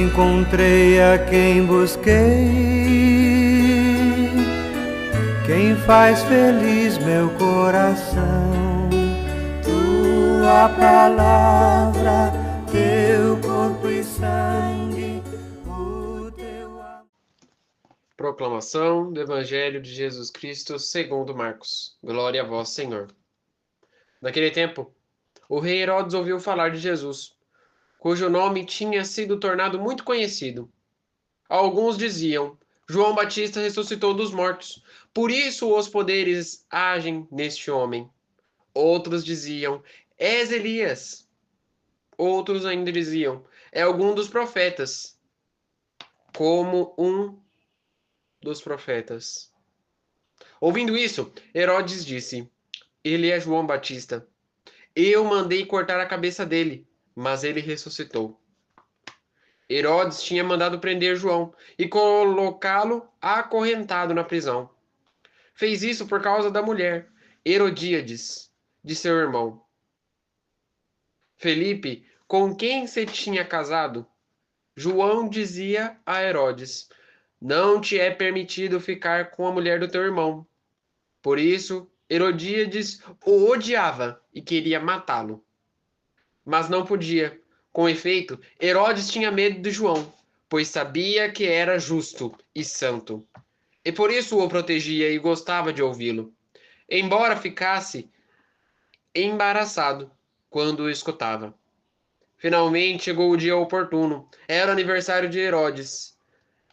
encontrei a quem busquei, quem faz feliz meu coração. Tua palavra, teu corpo e sangue, o teu amor. Proclamação do Evangelho de Jesus Cristo segundo Marcos. Glória a vós, Senhor. Naquele tempo, o rei Herodes ouviu falar de Jesus, cujo nome tinha sido tornado muito conhecido. Alguns diziam: João Batista ressuscitou dos mortos, por isso os poderes agem neste homem. Outros diziam: És Elias. Outros ainda diziam: é algum dos profetas, como um dos profetas. Ouvindo isso, Herodes disse: Ele é João Batista. Eu mandei cortar a cabeça dele, mas ele ressuscitou. Herodes tinha mandado prender João e colocá-lo acorrentado na prisão. Fez isso por causa da mulher, Herodíades, de seu irmão Felipe, com quem se tinha casado. João dizia a Herodes: Não te é permitido ficar com a mulher do teu irmão. Por isso, Herodíades o odiava e queria matá-lo. Mas não podia. Com efeito, Herodes tinha medo de João, pois sabia que era justo e santo. E por isso o protegia e gostava de ouvi-lo, embora ficasse embaraçado quando o escutava. Finalmente chegou o dia oportuno. Era o aniversário de Herodes.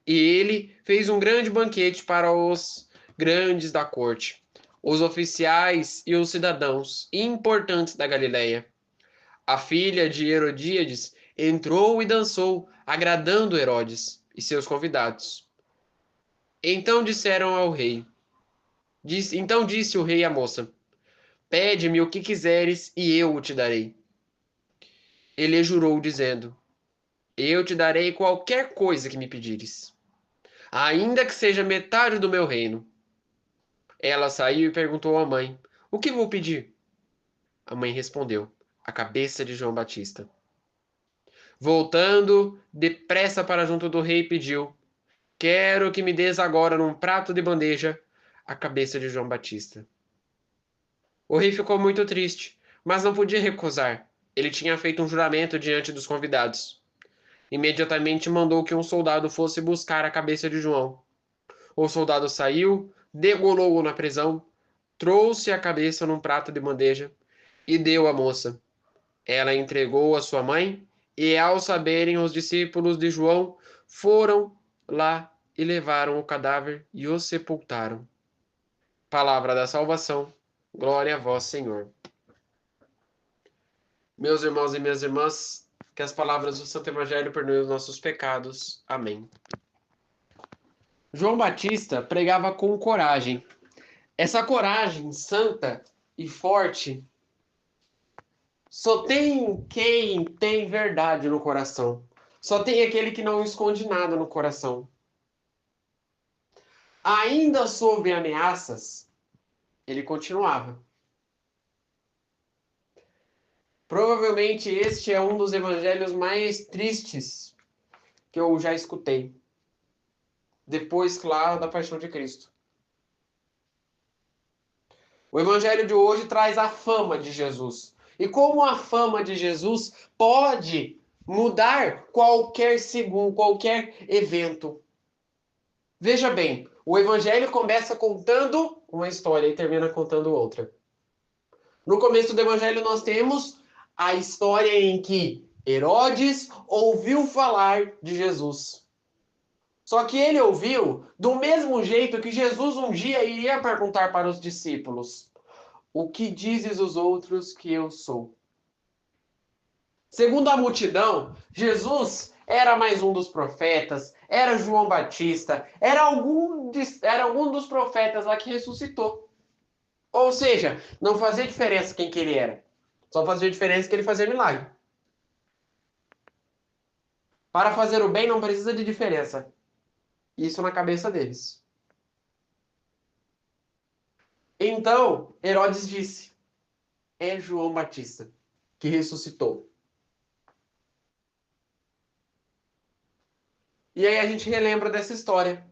E ele fez um grande banquete para os grandes da corte, os oficiais e os cidadãos importantes da Galileia. A filha de Herodíades entrou e dançou, agradando Herodes e seus convidados. Então disseram ao rei. Então disse o rei à moça: Pede-me o que quiseres e eu o te darei. Ele jurou, dizendo: Eu te darei qualquer coisa que me pedires, ainda que seja metade do meu reino. Ela saiu e perguntou à mãe: O que vou pedir? A mãe respondeu: A cabeça de João Batista. Voltando depressa para junto do rei, pediu: Quero que me des agora num prato de bandeja a cabeça de João Batista. O rei ficou muito triste, mas não podia recusar. Ele tinha feito um juramento diante dos convidados. Imediatamente mandou que um soldado fosse buscar a cabeça de João. O soldado saiu, degolou-o na prisão, trouxe a cabeça num prato de bandeja e deu à moça. Ela entregou a sua mãe, e ao saberem os discípulos de João, foram lá e levaram o cadáver e o sepultaram. Palavra da salvação. Glória a vós, Senhor. Meus irmãos e minhas irmãs, que as palavras do Santo Evangelho perdoem os nossos pecados. Amém. João Batista pregava com coragem. Essa coragem santa e forte só tem quem tem verdade no coração. Só tem aquele que não esconde nada no coração. Ainda sob ameaças, ele continuava. Provavelmente este é um dos evangelhos mais tristes que eu já escutei. Depois, claro, da paixão de Cristo. O evangelho de hoje traz a fama de Jesus. E como a fama de Jesus pode mudar qualquer segundo, qualquer evento. Veja bem, o evangelho começa contando uma história e termina contando outra. No começo do evangelho nós temos a história em que Herodes ouviu falar de Jesus. Só que ele ouviu do mesmo jeito que Jesus um dia iria perguntar para os discípulos: O que dizes os outros que eu sou? Segundo a multidão, Jesus era mais um dos profetas, era João Batista, era algum dos profetas lá que ressuscitou. Ou seja, não fazia diferença quem que ele era. Só fazia diferença que ele fazia milagre. Para fazer o bem não precisa de diferença. Isso na cabeça deles. Então, Herodes disse: É João Batista que ressuscitou. E aí a gente relembra dessa história.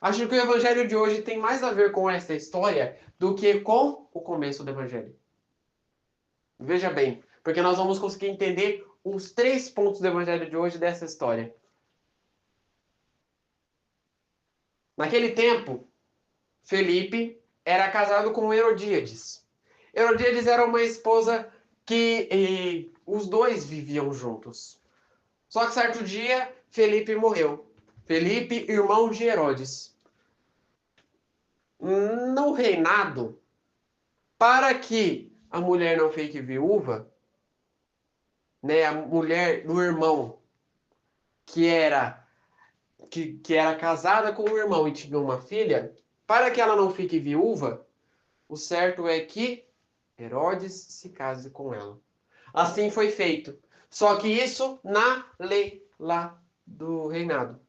Acho que o evangelho de hoje tem mais a ver com essa história do que com o começo do evangelho. Veja bem, porque nós vamos conseguir entender os 3 pontos do evangelho de hoje dessa história. Naquele tempo, Felipe era casado com Herodíades. Herodíades era uma esposa que os dois viviam juntos. Só que certo dia, Felipe morreu. Felipe, irmão de Herodes. No reinado, para que a mulher não fique viúva, né, a mulher do irmão que era casada com o irmão e tinha uma filha, para que ela não fique viúva, o certo é que Herodes se case com ela. Assim foi feito. Só que isso na lei lá do reinado.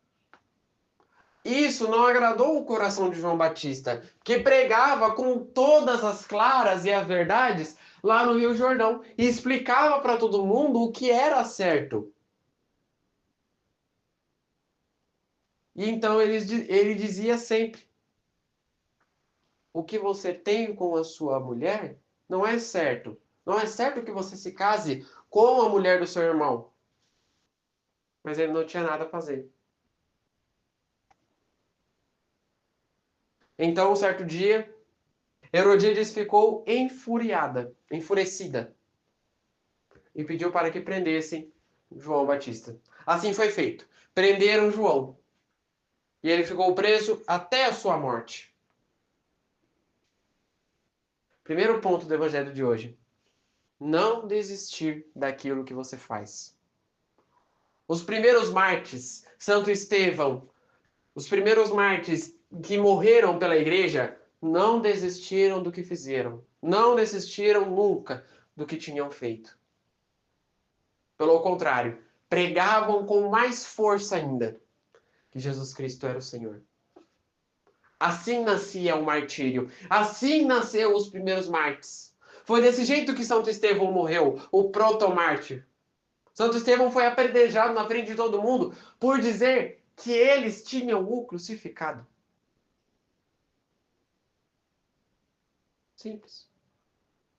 Isso não agradou o coração de João Batista, que pregava com todas as claras e as verdades lá no Rio Jordão e explicava para todo mundo o que era certo. E então ele dizia sempre: o que você tem com a sua mulher não é certo. Não é certo que você se case com a mulher do seu irmão. Mas ele não tinha nada a fazer. Então, um certo dia, Herodíades ficou enfurecida, e pediu para que prendessem João Batista. Assim foi feito. Prenderam João. E ele ficou preso até a sua morte. Primeiro ponto do evangelho de hoje: não desistir daquilo que você faz. Os primeiros mártires, Santo Estevão, os primeiros mártires que morreram pela igreja, não desistiram do que fizeram. Não desistiram nunca do que tinham feito. Pelo contrário, pregavam com mais força ainda que Jesus Cristo era o Senhor. Assim nascia o martírio. Assim nasceu os primeiros mártires. Foi desse jeito que Santo Estevão morreu, o proto-mártir. Santo Estevão foi apedrejado na frente de todo mundo por dizer que eles tinham o crucificado. Simples.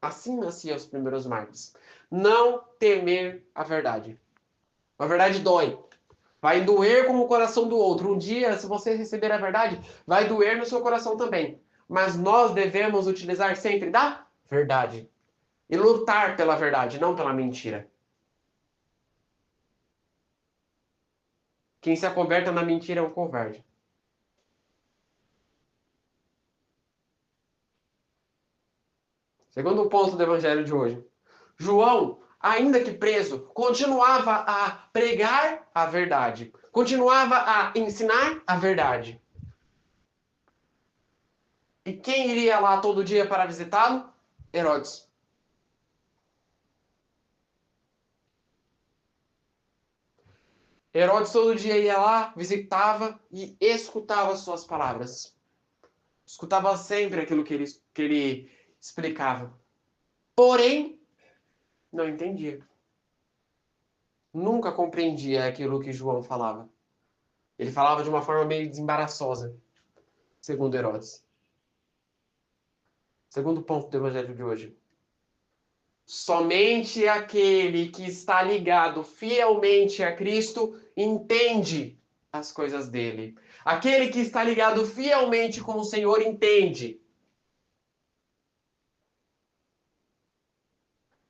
Assim nasciam os primeiros mártires. Não temer a verdade. A verdade dói. Vai doer como o coração do outro. Um dia, se você receber a verdade, vai doer no seu coração também. Mas nós devemos utilizar sempre da verdade. E lutar pela verdade, não pela mentira. Quem se acoberta na mentira é um covarde. Segundo ponto do evangelho de hoje. João, ainda que preso, continuava a pregar a verdade. Continuava a ensinar a verdade. E quem iria lá todo dia para visitá-lo? Herodes. Herodes todo dia ia lá, visitava e escutava suas palavras. Escutava sempre aquilo que ele explicava. Porém, não entendia. Nunca compreendia aquilo que João falava. Ele falava de uma forma meio desembaraçosa, segundo Herodes. Segundo ponto do evangelho de hoje. Somente aquele que está ligado fielmente a Cristo entende as coisas dele. Aquele que está ligado fielmente com o Senhor entende.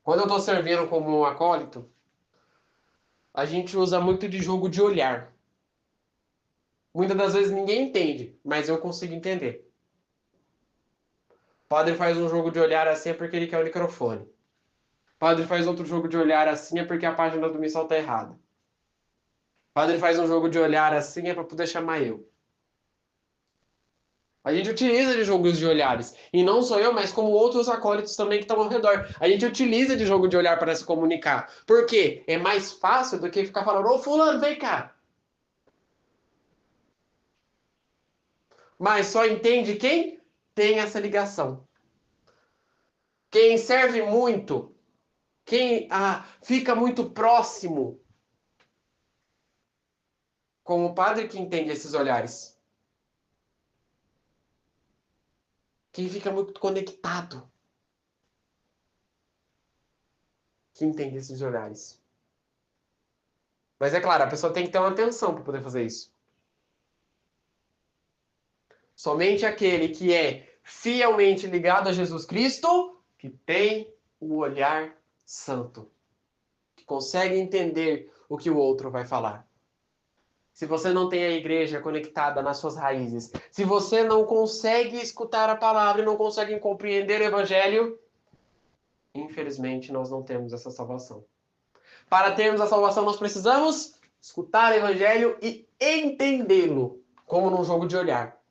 Quando eu estou servindo como um acólito, a gente usa muito de jogo de olhar. Muitas das vezes ninguém entende, mas eu consigo entender. O padre faz um jogo de olhar assim é porque ele quer o microfone. O padre faz outro jogo de olhar assim é porque a página do missal está errada. O padre faz um jogo de olhar assim é para poder chamar eu. A gente utiliza de jogos de olhares. E não sou eu, mas como outros acólitos também que estão ao redor. A gente utiliza de jogo de olhar para se comunicar. Por quê? É mais fácil do que ficar falando: ô fulano, vem cá. Mas só entende quem tem essa ligação. Quem serve muito, quem fica muito próximo, como padre que entende esses olhares. Quem fica muito conectado. Que entende esses olhares. Mas é claro, a pessoa tem que ter uma atenção para poder fazer isso. Somente aquele que é fielmente ligado a Jesus Cristo, que tem o olhar santo, que consegue entender o que o outro vai falar. Se você não tem a igreja conectada nas suas raízes, se você não consegue escutar a palavra e não consegue compreender o evangelho, infelizmente nós não temos essa salvação. Para termos a salvação, nós precisamos escutar o evangelho e entendê-lo, como num jogo de olhar.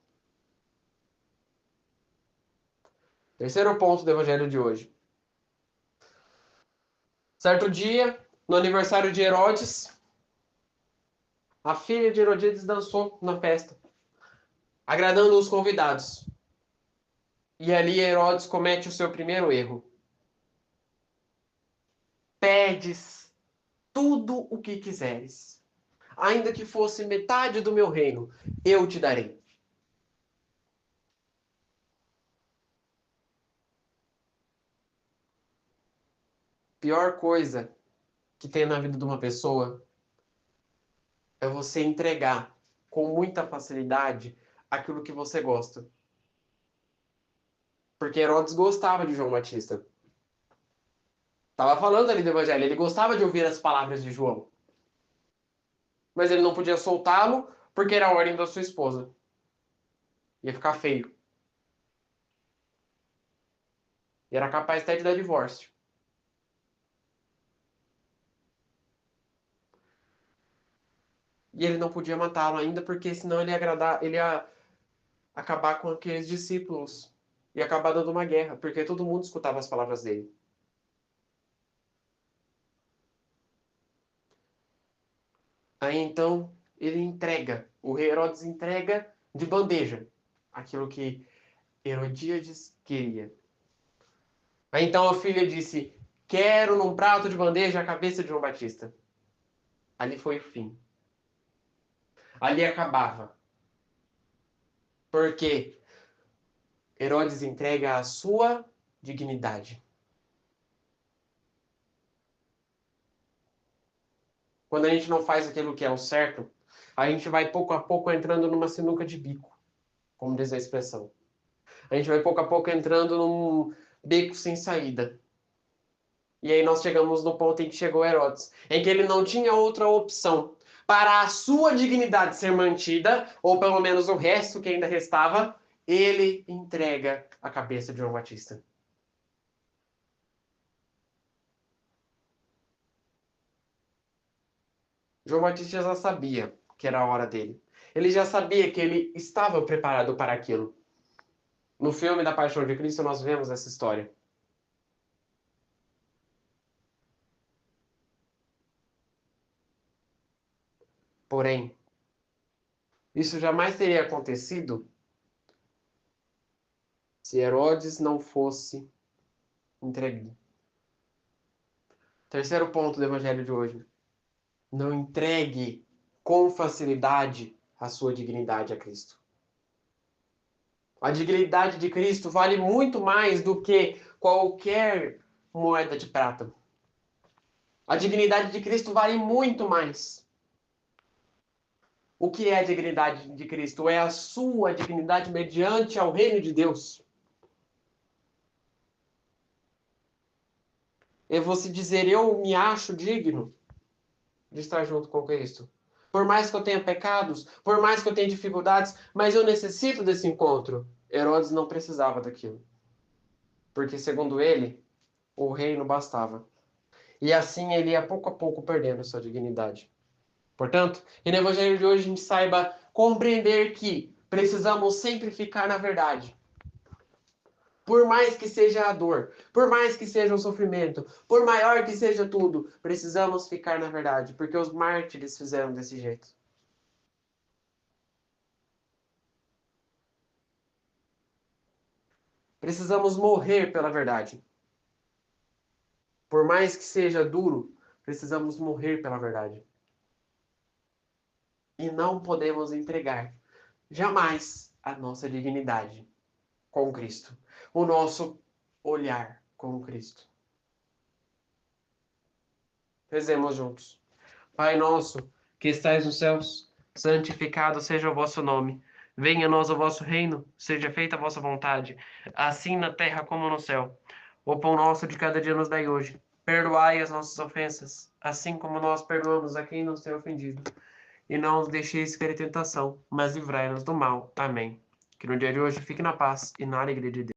Terceiro ponto do evangelho de hoje. Certo dia, no aniversário de Herodes, a filha de Herodíades dançou na festa, agradando os convidados. E ali Herodes comete o seu primeiro erro. Pedes tudo o que quiseres. Ainda que fosse metade do meu reino, eu te darei. Pior coisa que tem na vida de uma pessoa é você entregar com muita facilidade aquilo que você gosta. Porque Herodes gostava de João Batista. Estava falando ali do evangelho, ele gostava de ouvir as palavras de João. Mas ele não podia soltá-lo porque era a ordem da sua esposa. Ia ficar feio. E era capaz até de dar divórcio. E ele não podia matá-lo ainda, porque senão ele ia acabar com aqueles discípulos. Ia acabar dando uma guerra, porque todo mundo escutava as palavras dele. Aí então o rei Herodes entrega de bandeja aquilo que Herodíades queria. Aí então a filha disse: quero num prato de bandeja a cabeça de João Batista. Ali foi o fim. Ali acabava. Porque Herodes entrega a sua dignidade. Quando a gente não faz aquilo que é o certo, a gente vai pouco a pouco entrando numa sinuca de bico, como diz a expressão. A gente vai pouco a pouco entrando num beco sem saída. E aí nós chegamos no ponto em que chegou Herodes, em que ele não tinha outra opção para a sua dignidade ser mantida, ou pelo menos o resto que ainda restava, ele entrega a cabeça de João Batista. João Batista já sabia que era a hora dele. Ele já sabia que ele estava preparado para aquilo. No filme da Paixão de Cristo nós vemos essa história. Porém, isso jamais teria acontecido se Herodes não fosse entregue. Terceiro ponto do evangelho de hoje. Não entregue com facilidade a sua dignidade a Cristo. A dignidade de Cristo vale muito mais do que qualquer moeda de prata. A dignidade de Cristo vale muito mais. O que é a dignidade de Cristo? É a sua dignidade mediante ao reino de Deus. É você dizer, eu me acho digno de estar junto com Cristo. Por mais que eu tenha pecados, por mais que eu tenha dificuldades, mas eu necessito desse encontro. Herodes não precisava daquilo. Porque, segundo ele, o reino bastava. E assim ele ia pouco a pouco perdendo sua dignidade. Portanto, que no Evangelho de hoje a gente saiba compreender que precisamos sempre ficar na verdade. Por mais que seja a dor, por mais que seja o sofrimento, por maior que seja tudo, precisamos ficar na verdade, porque os mártires fizeram desse jeito. Precisamos morrer pela verdade. Por mais que seja duro, precisamos morrer pela verdade. e não podemos entregar jamais a nossa dignidade com Cristo, o nosso olhar com Cristo. Rezemos juntos. Pai nosso, que estais nos céus, santificado seja o vosso nome. Venha a nós o vosso reino, seja feita a vossa vontade, assim na terra como no céu. O pão nosso de cada dia nos dai hoje. Perdoai as nossas ofensas, assim como nós perdoamos a quem nos tem ofendido. E não nos deixeis cair em tentação, mas livrai-nos do mal. Amém. Que no dia de hoje fique na paz e na alegria de Deus.